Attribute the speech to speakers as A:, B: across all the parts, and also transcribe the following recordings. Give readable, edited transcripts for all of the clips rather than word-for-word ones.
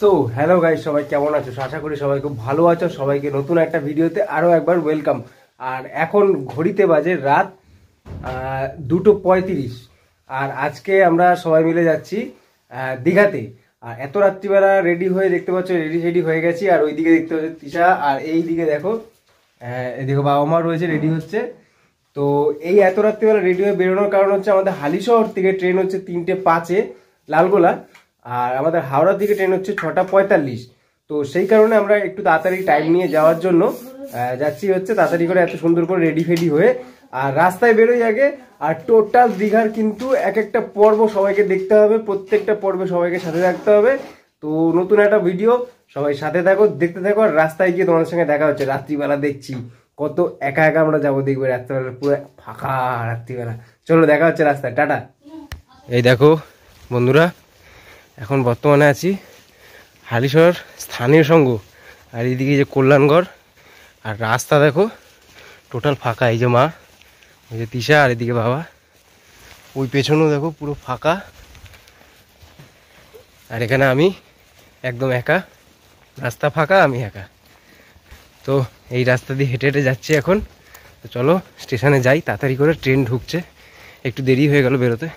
A: So hello guys, সবাই কেমন আছো? আশা করি সবাই খুব ভালো আছো। সবাইকে নতুন একটা ভিডিওতে আরও একবার ওয়েলকাম। আর এখন ঘড়িতে বাজে রাত 2:35। আর আজকে আমরা সবাই মিলে যাচ্ছি দীঘাতে। আর এত রাত্রিবেলা রেডি হয়ে দেখতে পাচ্ছ, রেডি হয়ে গেছি। আর ওইদিকে দেখতে পাচ্ছ তিশা, আর এই দিকে দেখো এদিকে বাবা মা রয়েছে, রেডি হচ্ছে। তো এই এত রাত্রিবেলা রেডি হয়ে বেরোনোর কারণ হচ্ছে আমাদের হালিশহর থেকে ট্রেন হচ্ছে 3:05 লালগোলা, আর আমাদের হাওড়ার দিকে ট্রেন হচ্ছে 6:45। তো সেই কারণে আমরা একটু তাড়াতাড়ি টাইম নিয়ে যাওয়ার জন্য যাচ্ছি হচ্ছে তাড়াতাড়ি করে, এত সুন্দর করে রেডি ফেডি হয়ে। আর রাস্তায় বেরোই আগে। আর টোটাল দীঘার কিন্তু এক একটা পর্ব সবাইকে দেখতে হবে, প্রত্যেকটা পর্বে সবাইকে সাথে রাখতে হবে। তো নতুন একটা ভিডিও, সবাই সাথে থাকো, দেখতে থাকো। আর রাস্তায় গিয়ে তোমাদের সঙ্গে দেখা হচ্ছে। রাত্রিবেলা দেখছি কত একা একা আমরা যাবো, দেখবে রাত্রিবেলা পুরো ফাঁকা রাত্রিবেলা। চলো দেখা হচ্ছে রাস্তায়, টাটা। এই দেখো বন্ধুরা, এখন বর্তমানে আছি হালিশহর স্থানীয় সংঘ, আর এইদিকে যে কল্যাণগড়। আর রাস্তা দেখো টোটাল ফাঁকা। এই যে মা, এই যে তিশা, আর এদিকে বাবা। ওই পেছনেও দেখো পুরো ফাঁকা। আর এখানে আমি একদম একা, রাস্তা ফাঁকা, আমি একা। তো এই রাস্তা দিয়ে হেঁটে হেঁটে যাচ্ছি এখন। তো চলো স্টেশনে যাই তাড়াতাড়ি করে, ট্রেন ঢুকছে, একটু দেরি হয়ে গেল বেরোতে।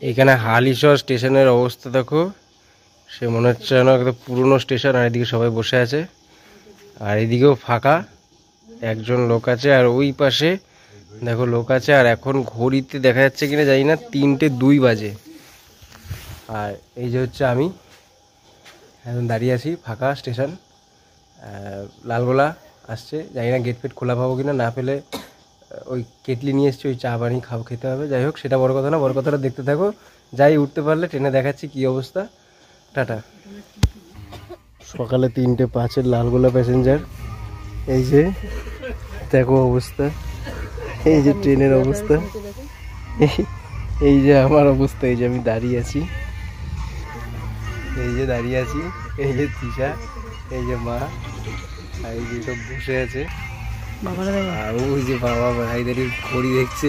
A: এখানে হালিশহর স্টেশনের অবস্থা দেখো, সে মনে হচ্ছে যেন একদম পুরনো স্টেশন। আর এদিকে সবাই বসে আছে, আর এদিকেও ফাঁকা, একজন লোক আছে। আর ওই পাশে দেখো লোক আছে। আর এখন ঘড়িতে দেখা যাচ্ছে কিনা জানি না, 3:02 বাজে। আর এই যে হচ্ছে আমি এখন দাঁড়িয়ে আছি, ফাঁকা স্টেশন। লালগোলা আসছে, জানি না গেট ফেট খোলা পাবো কিনা, না পেলে ওই কেটলি নিয়ে এসছি, ওই চা বানিয়ে খেতে হবে। যাই হোক, সেটা বড় কথা না, বড় কথাটা দেখতে থাকো। যাই উঠতে পারলে ট্রেনে দেখাচ্ছি কি অবস্থা। টাটা। সকালে 3:05 লালগোলা প্যাসেঞ্জার। এই যে দেখো অবস্থা, এই যে ট্রেনের অবস্থা, এই যে আমার অবস্থা, এই যে আমি দাঁড়িয়ে আছি, এই যে দাঁড়িয়ে আছি, এই যে তিশা, এই যে মা, আর এই যে সব বসে আছে। আর ওই যে বাবা ভাই দাঁড়িয়ে ঘড়ি দেখছে,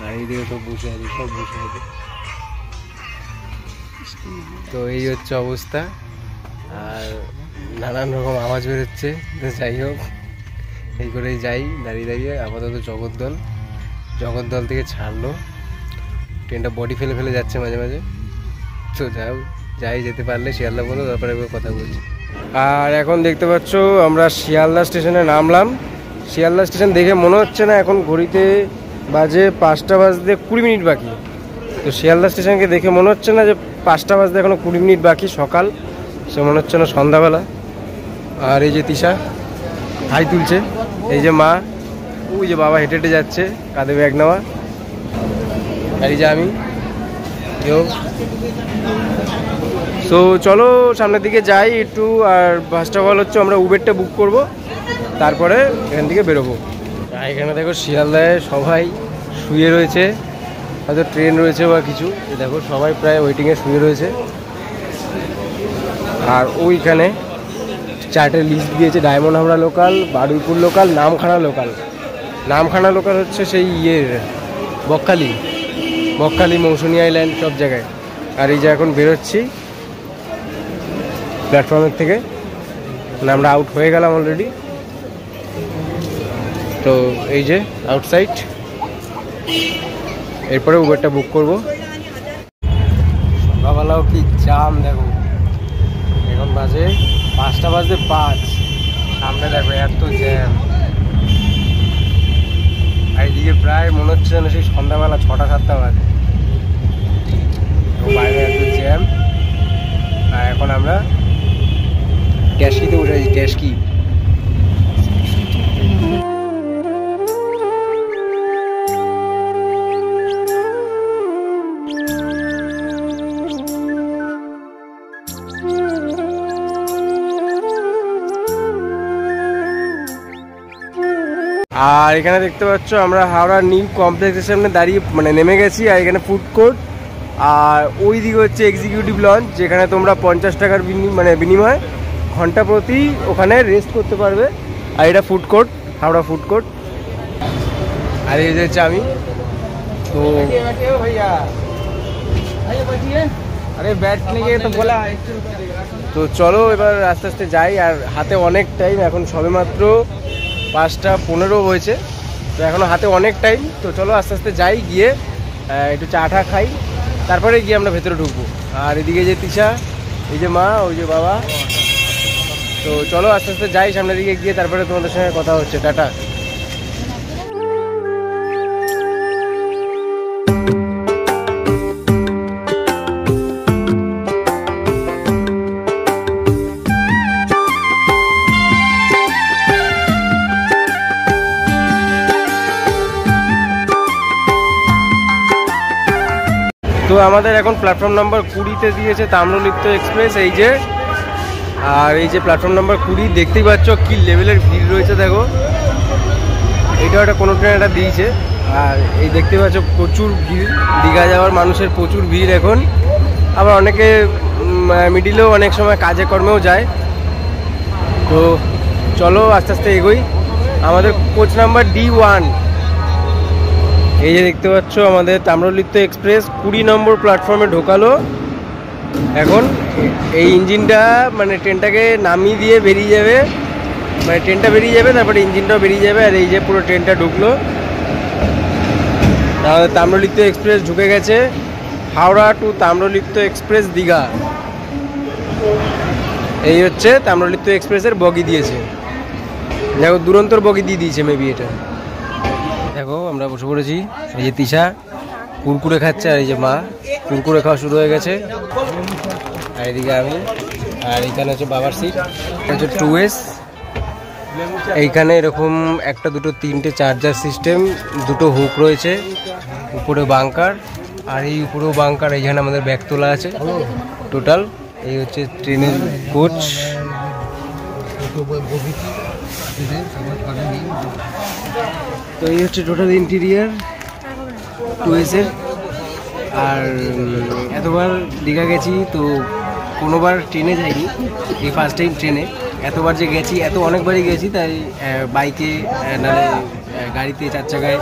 A: আর এই দিকে সব বসে আছে, সব বসে আছে। তো এই হচ্ছে অবস্থা। আর নানান রকম আওয়াজ বেরোচ্ছে। যাই হোক, এই করেই যাই দাঁড়িয়ে দাঁড়িয়ে। আপাতত জগদ্দল থেকে ছাড়লো, ট্রেনটা বডি ফেলে ফেলে যাচ্ছে মাঝে মাঝে। তো যাই যেতে পারলে শিয়ালদা বলো, তারপরে একবার কথা বলছি। আর এখন দেখতে পাচ্ছ আমরা শিয়ালদা স্টেশনে নামলাম। শিয়ালদা স্টেশন দেখে মনে হচ্ছে না এখন ঘড়িতে বাজে 5টা বাজতে 20 মিনিট বাকি। তো শিয়ালদা স্টেশনকে দেখে মনে হচ্ছে না যে 5টা বাজতে এখনো 20 মিনিট বাকি, সকাল, সে মনে হচ্ছে না সন্ধ্যাবেলা। আর এই যে তিশা হাই তুলছে, এই যে মা, ওই যে বাবা হেঁটে হেঁটে যাচ্ছে, কাঁধে ব্যাগ নেওয়া। আর এই যে আমি। তো চলো সামনের দিকে যাই একটু। আর ফার্স্ট অফ অল হচ্ছে আমরা উবেরটা বুক করব, তারপরে এখান থেকে বেরোবো। এখানে দেখো শিয়ালদায় সবাই শুয়ে রয়েছে, হয়তো ট্রেন রয়েছে বা কিছু। দেখো সবাই প্রায় ওয়েটিংয়ে শুয়ে রয়েছে। আর ওইখানে 4টে লিস্ট দিয়েছে, diamond Habra local, Baruipur local, Namkhana local. Namkhana local হচ্ছে সেই বকখালি, মৌসুনি আইল্যান্ড, সব জায়গায়। আর এই যে এখন বেরোচ্ছি প্ল্যাটফর্মের থেকে, মানে আমরা আউট হয়ে গেলাম অলরেডি। তো এই যে আউটসাইড, এরপরে উবেরটা বুক করবো। সকালবেলাও কি জাম দেখো, এখন বাজে 5টা বাজতে 5, সামনে দেখো এত জ্যাম। আর এইদিকে প্রায় মনে হচ্ছে যেন সেই সন্ধ্যাবেলা 6টা-7টা বাজে, বাইরে এত জ্যাম। আর এখন আমরা ট্যাক্সিতে উঠে আছি, ট্যাক্সি। আর এখানে দেখতে পাচ্ছ আমরা হাওড়া নিউ কমপ্লেক্সের সামনে দাঁড়িয়ে নেমে গেছি। আর এখানে ফুড কোর্ট, আর ওই দিকে হচ্ছে এক্সিকিউটিভ লঞ্চ, যেখানে তোমরা 50 টাকার বিনিময়ে ঘন্টা প্রতি ওখানে রেস্ট করতে পারবে। আর এটা food court, Howrah food court. আর এই যে হচ্ছে আমি। তো আরে ব্যাট নিয়ে তো বলা। তো চলো এবার আস্তে আস্তে যাই, আর হাতে অনেক টাইম, এখন সবে মাত্র 5:15 হয়েছে, তো এখনো হাতে অনেক টাইম। তো চলো আস্তে আস্তে যাই, গিয়ে একটু চা টা খাই, তারপরে গিয়ে আমরা ভেতরে ঢুকবো। আর এদিকে যে তিশা, এই যে মা, ওই যে বাবা। তো চলো আস্তে আস্তে যাই সামনের দিকে, গিয়ে তারপরে তোমাদের সঙ্গে কথা হচ্ছে। টাটা। তো আমাদের এখন প্ল্যাটফর্ম নাম্বার 20-তে দিয়েছে তাম্রলিপ্ত এক্সপ্রেস, এই যে। আর এই যে প্ল্যাটফর্ম নাম্বার 20, দেখতেই পাচ্ছ কি লেভেলের ভিড় রয়েছে, দেখো। এইটা একটা কোনো ট্রেন এটা দিয়েছে। আর এই দেখতে পাচ্ছ প্রচুর ভিড়, দীঘা যাওয়ার মানুষের প্রচুর ভিড় এখন। আবার অনেকে মিডিলেও অনেক সময় কাজে কর্মেও যায়। তো চলো আস্তে আস্তে এগোই। আমাদের কোচ নাম্বার D1, এই যে দেখতে পাচ্ছ আমাদের তাম্রলিপ্ত এক্সপ্রেস 20 নম্বর প্ল্যাটফর্মে ঢোকালো। এখন এই ইঞ্জিনটা মানে ট্রেনটাকে নামিয়ে দিয়ে বেরিয়ে যাবে, মানে ট্রেনটা বেরিয়ে যাবে, তারপরে ইঞ্জিনটাও বেরিয়ে যাবে। আর এই যে পুরো ট্রেনটা ঢুকলো। আমাদের তাম্রলিপ্ত এক্সপ্রেস ঢুকে গেছে হাওড়া টু তাম্রলিপ্ত এক্সপ্রেস দীঘা। এই হচ্ছে তাম্রলিপ্ত এক্সপ্রেসের বগি দিয়েছে, দেখো দুরন্তর বগি দিয়ে দিয়েছে মেবি এটা। দেখো আমরা বসে পড়েছি, এই যে তিশা কুরকুরে খাচ্ছে, আর এই যে মা কুরকুরে খাওয়া শুরু হয়ে গেছে। আর এদিকে আমি, আর এইখানে হচ্ছে বাবার সিট, হচ্ছে 2S। এইখানে এরকম 1, 2, 3টে চার্জার সিস্টেম, 2টো হুক রয়েছে, উপরে বাংকার, আর এই উপরেও বাংকার। এইখানে আমাদের ব্যাগ তোলা আছে টোটাল। এই হচ্ছে ট্রেনের কোচ। তো এই হচ্ছে টোটাল ইন্টেরিয়ার 2S-এর। আর এতবার দীঘা গেছি তো কোনোবার ট্রেনে যাইনি, এই ফার্স্ট টাইম ট্রেনে। এতবার যে গেছি, অনেকবারই গেছি, তাই বাইকে নাহলে গাড়িতে 4 চাকায়,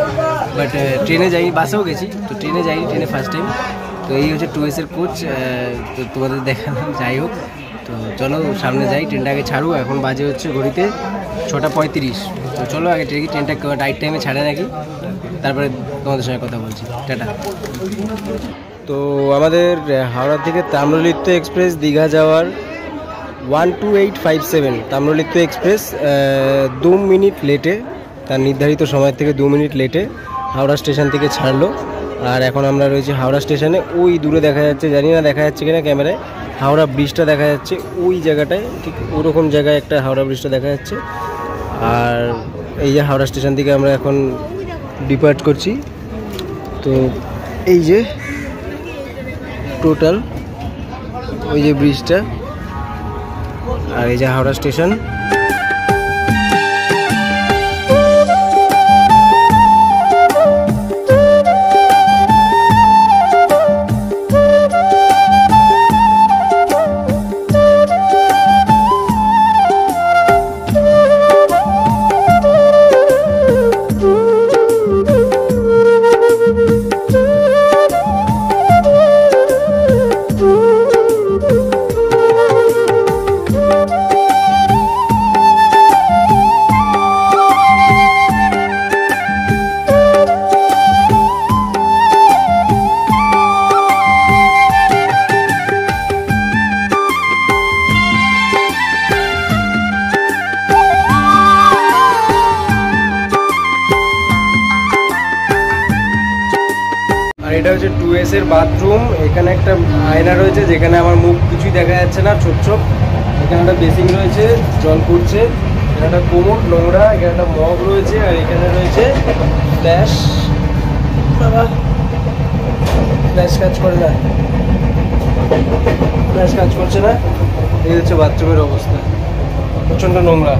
A: বাট ট্রেনে যাইনি। বাসেও গেছি, তো ট্রেনে যাইনি, ট্রেনে ফার্স্ট টাইম। তো এই হচ্ছে 2S-এর কোচ, তো তোমাদের দেখালাম। যাই হোক, তো চলো সামনে যাই, ট্রেনটাকে ছাড়ু। এখন বাজে হচ্ছে ঘড়িতে 6:35। তো চলো আগে ট্রেনটা রাইট টাইমে ছাড়ে নাকি, তারপরে তোমাদের সঙ্গে কথা বলছি। টাটা। তো আমাদের হাওড়া থেকে তাম্রলিপ্ত এক্সপ্রেস দীঘা যাওয়ার 12857 তাম্রলিপ্ত এক্সপ্রেস 2 মিনিট লেটে, তার নির্ধারিত সময় থেকে 2 মিনিট লেটে হাওড়া স্টেশন থেকে ছাড়লো। আর এখন আমরা রয়েছি হাওড়া স্টেশনে। ওই দূরে দেখা যাচ্ছে, জানি না দেখা যাচ্ছে কিনা ক্যামেরায়, হাওড়া ব্রিজটা দেখা যাচ্ছে ওই জায়গাটায়, ঠিক ওরকম জায়গায় একটা হাওড়া ব্রিজটা দেখা যাচ্ছে। আর এই যে হাওড়া স্টেশন থেকে আমরা এখন ডিপার্ট করছি। তো এই যে টোটাল ওই যে ব্রিজটা, আর এই যে হাওড়া স্টেশন। আর এটা হচ্ছে 2S-এর বাথরুম। এখানে একটা আয়না রয়েছে, যেখানে আমার মুখ কিছুই দেখা যাচ্ছে না, ছোপ ছোপ। এখানে একটা বেসিন রয়েছে, জল পড়ছে। এখানে একটা কোমর নোংরা, এখানে একটা মগ রয়েছে, আর এখানে রয়েছে ফ্ল্যাশ। বাবা ফ্ল্যাশ কাজ করে না, ফ্ল্যাশ কাজ করছে না। এই হচ্ছে বাথরুমের অবস্থা, প্রচণ্ড নোংরা।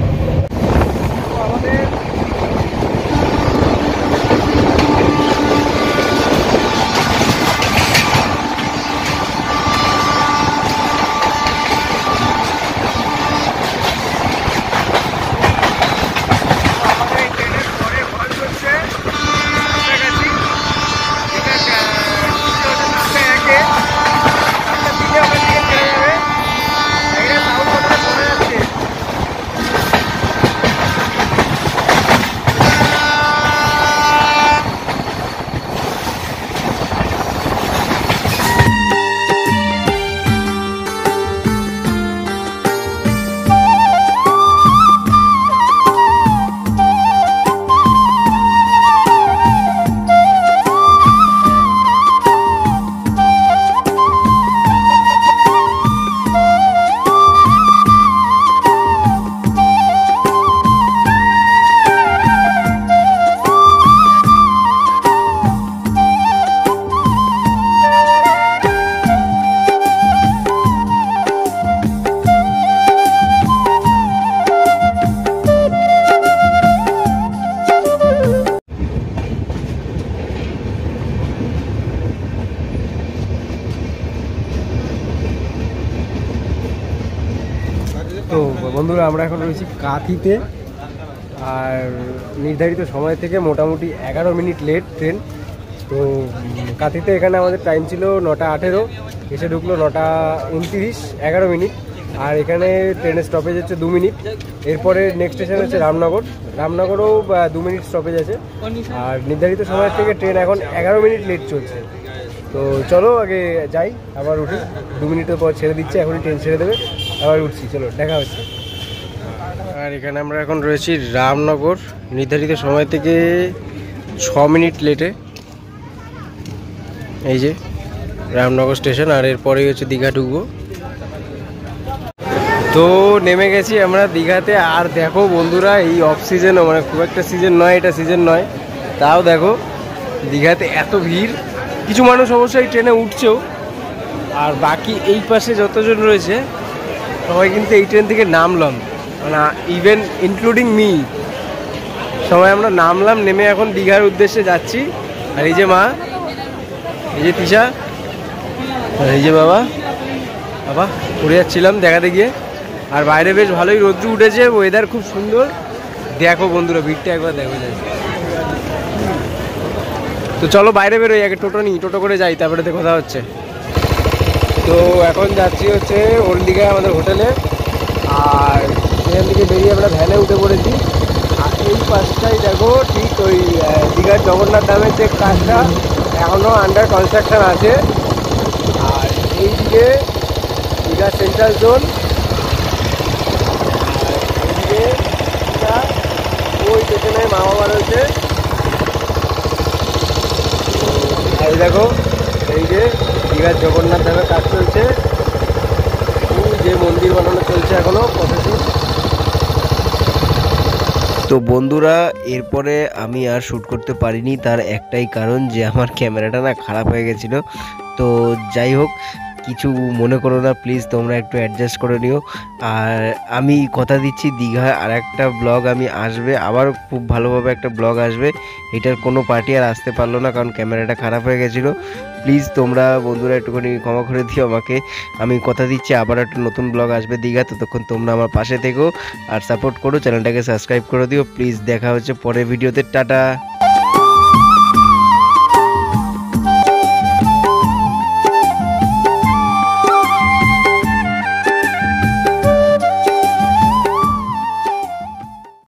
A: তো বন্ধুরা আমরা এখন রয়েছি কাঁথিতে, আর নির্ধারিত সময় থেকে মোটামুটি 11 মিনিট লেট ট্রেন। তো কাঁথিতে এখানে আমাদের টাইম ছিল 9:18, এসে ঢুকলো 9:29, 11 মিনিট। আর এখানে ট্রেনের স্টপেজ হচ্ছে 2 মিনিট। এরপরে নেক্সট স্টেশন হচ্ছে রামনগর, রামনগরও 2 মিনিট স্টপেজ আছে। আর নির্ধারিত সময় থেকে ট্রেন এখন 11 মিনিট লেট চলছে। তো চলো আগে যাই, আবার উঠি। 2 মিনিটের পর ছেড়ে দিচ্ছে, এখনই ট্রেন ছেড়ে দেবে, আবার উঠছি। চলো দেখা হচ্ছে। আর এখানে আমরা এখন রয়েছি রামনগর, নির্ধারিত সময় থেকে 6 মিনিট লেটে। এই যে রামনগর স্টেশন, আর এরপরেই হচ্ছে দীঘা ঢুকবো। তো নেমে গেছি আমরা দীঘাতে। আর দেখো বন্ধুরা, এই অফ সিজনও, মানে খুব একটা সিজন নয়, এটা সিজন নয়, তাও দেখো দীঘাতে এত ভিড়। কিছু মানুষ অবশ্যই ট্রেনে উঠছেও, আর বাকি এই পাশে যতজন রয়েছে সবাই কিন্তু এই ট্রেন থেকে নামলাম, মানে ইভেন ইনক্লুডিং মি। সবাই আমরা নামলাম, নেমে এখন দীঘার উদ্দেশ্যে যাচ্ছি। আর এই যে মা, এই যে তিশা, আর এই যে বাবা উড়ে যাচ্ছিলাম দেখাতে গিয়ে। আর বাইরে বেশ ভালোই রোদ্দু উঠেছে, ওয়েদার খুব সুন্দর। দেখো বন্ধুরা ভিড়টা একবার দেখো যায়। তো চলো বাইরে বেরোই, আগে টোটো নিই, টোটো করে যাই, তারপরে তো কথা হচ্ছে। তো এখন যাচ্ছি হচ্ছে ওল্ড দীঘায় আমাদের হোটেলে। আর সেখান থেকে বেরিয়ে আমরা ভ্যানে উঠে পড়েছি। আর এই পাশটাই দেখো, ঠিক ওই দীঘার জগন্নাথ ধামের যে কাজটা এখনও আন্ডার কনস্ট্রাকশন আছে। আর এইদিকে দীঘা সেন্ট্রাল জোন, এইদিকে ওই স্টেশনে মা বাবা রয়েছে। এই দেখো, এই যে দীঘার জগন্নাথ ধামের কাজ চলছে, যে মন্দির বানানো চলছে এখনো প্রসেসিং।
B: তো বন্ধুরা, এরপরে আমি আর শ্যুট করতে পারিনি, তার একটাই কারণ যে আমার ক্যামেরাটা না খারাপ হয়ে গেছিলো। তো যাই হোক, কিছু মনে করো না প্লিজ, তোমরা একটু অ্যাডজাস্ট করে নিও। আর আমি কথা দিচ্ছি দীঘায় আর একটা ব্লগ আমি আসবে, আবার খুব ভালোভাবে একটা ব্লগ আসবে। এটার কোনো পার্টি আর আসতে পারলো না কারণ ক্যামেরাটা খারাপ হয়ে গেছিলো। প্লিজ তোমরা বন্ধুরা একটুখানি ক্ষমা করে দিও আমাকে। আমি কথা দিচ্ছি আবার একটা নতুন ব্লগ আসবে দীঘা, ততক্ষণ তোমরা আমার পাশে থেকো আর সাপোর্ট করো, চ্যানেলটাকে সাবস্ক্রাইব করে দিও প্লিজ। দেখা হচ্ছে পরের ভিডিওতে, টাটা।